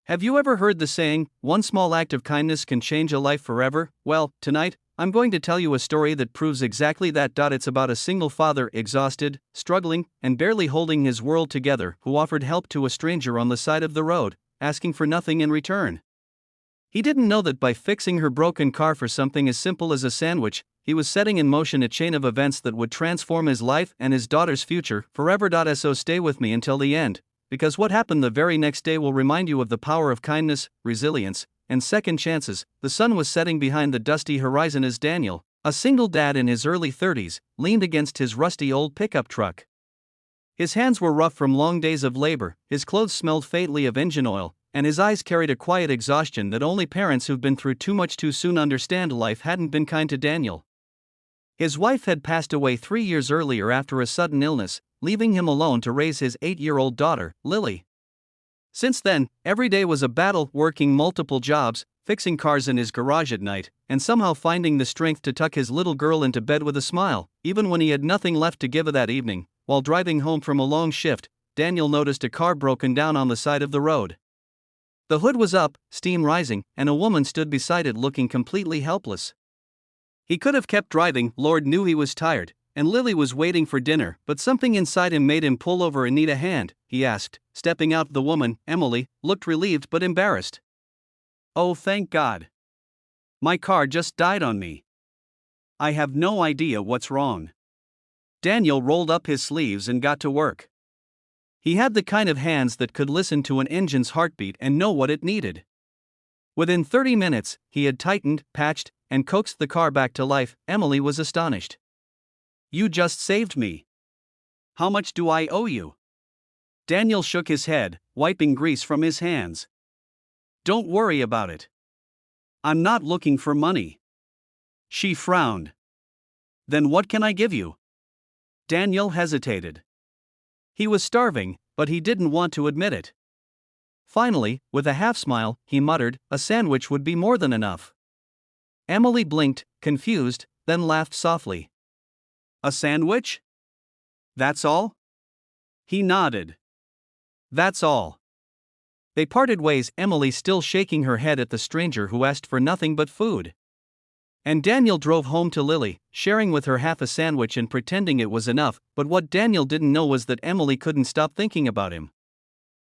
Have you ever heard the saying, one small act of kindness can change a life forever? Well, tonight, I'm going to tell you a story that proves exactly that. It's about a single father, exhausted, struggling, and barely holding his world together, who offered help to a stranger on the side of the road, asking for nothing in return. He didn't know that by fixing her broken car for something as simple as a sandwich, he was setting in motion a chain of events that would transform his life and his daughter's future forever. So stay with me until the end, because what happened the very next day will remind you of the power of kindness, resilience, and second chances. The sun was setting behind the dusty horizon as Daniel, a single dad in his early 30s, leaned against his rusty old pickup truck. His hands were rough from long days of labor, his clothes smelled faintly of engine oil, and his eyes carried a quiet exhaustion that only parents who've been through too much too soon understand. Life hadn't been kind to Daniel. His wife had passed away 3 years earlier after a sudden illness, leaving him alone to raise his 8-year-old daughter, Lily. Since then, every day was a battle, working multiple jobs, fixing cars in his garage at night, and somehow finding the strength to tuck his little girl into bed with a smile, even when he had nothing left to give her that evening. While driving home from a long shift, Daniel noticed a car broken down on the side of the road. The hood was up, steam rising, and a woman stood beside it looking completely helpless. He could have kept driving. Lord knew he was tired, and Lily was waiting for dinner, but something inside him made him pull over and need a hand. He asked, stepping out. The woman, Emily, looked relieved but embarrassed. "Oh, thank God. My car just died on me. I have no idea what's wrong." Daniel rolled up his sleeves and got to work. He had the kind of hands that could listen to an engine's heartbeat and know what it needed. Within 30 minutes, he had tightened, patched, and coaxed the car back to life. Emily was astonished. "You just saved me. How much do I owe you?" Daniel shook his head, wiping grease from his hands. "Don't worry about it. I'm not looking for money." She frowned. "Then what can I give you?" Daniel hesitated. He was starving, but he didn't want to admit it. Finally, with a half-smile, he muttered, "A sandwich would be more than enough." Emily blinked, confused, then laughed softly. "A sandwich? That's all?" He nodded. "That's all." They parted ways, Emily still shaking her head at the stranger who asked for nothing but food. And Daniel drove home to Lily, sharing with her half a sandwich and pretending it was enough. But what Daniel didn't know was that Emily couldn't stop thinking about him.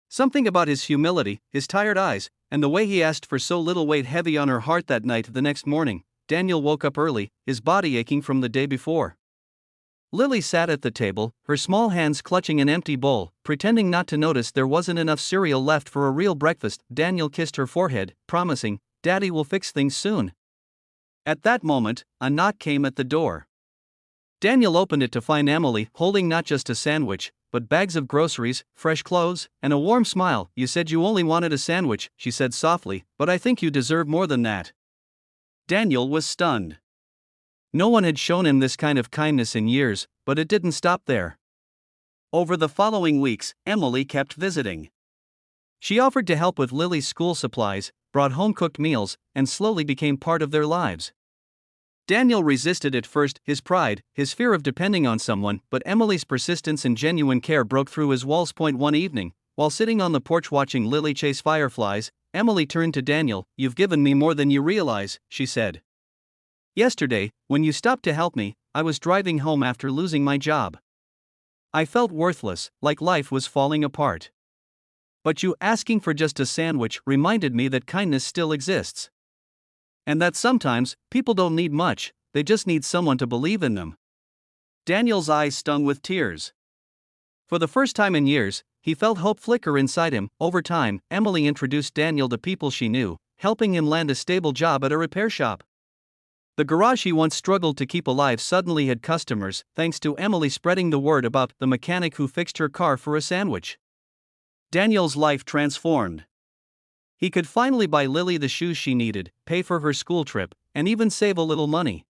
Something about his humility, his tired eyes, and the way he asked for so little weighed heavy on her heart that night. The next morning, Daniel woke up early, his body aching from the day before. Lily sat at the table, her small hands clutching an empty bowl, pretending not to notice there wasn't enough cereal left for a real breakfast. Daniel kissed her forehead, promising, "Daddy will fix things soon." At that moment, a knock came at the door. Daniel opened it to find Emily holding not just a sandwich, but bags of groceries, fresh clothes, and a warm smile. "You said you only wanted a sandwich," she said softly, "but I think you deserve more than that." Daniel was stunned. No one had shown him this kind of kindness in years, but it didn't stop there. Over the following weeks, Emily kept visiting. She offered to help with Lily's school supplies, brought home-cooked meals, and slowly became part of their lives. Daniel resisted at first, his pride, his fear of depending on someone, but Emily's persistence and genuine care broke through his walls. One evening, while sitting on the porch watching Lily chase fireflies, Emily turned to Daniel. "You've given me more than you realize," she said. "Yesterday, when you stopped to help me, I was driving home after losing my job. I felt worthless, like life was falling apart. But you asking for just a sandwich reminded me that kindness still exists. And that sometimes, people don't need much, they just need someone to believe in them." Daniel's eyes stung with tears. For the first time in years, he felt hope flicker inside him. Over time, Emily introduced Daniel to people she knew, helping him land a stable job at a repair shop. The garage he once struggled to keep alive suddenly had customers, thanks to Emily spreading the word about the mechanic who fixed her car for a sandwich. Daniel's life transformed. He could finally buy Lily the shoes she needed, pay for her school trip, and even save a little money.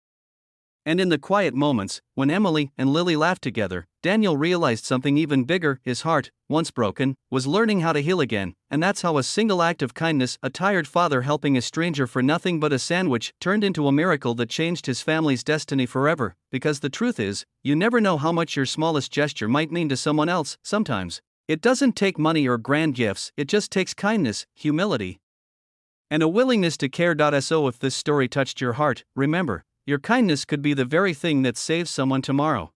And in the quiet moments, when Emily and Lily laughed together, Daniel realized something even bigger. His heart, once broken, was learning how to heal again, and that's how a single act of kindness, a tired father helping a stranger for nothing but a sandwich, turned into a miracle that changed his family's destiny forever. Because the truth is, you never know how much your smallest gesture might mean to someone else. Sometimes, It doesn't take money or grand gifts, it just takes kindness, humility, and a willingness to care. So, if this story touched your heart, remember, your kindness could be the very thing that saves someone tomorrow.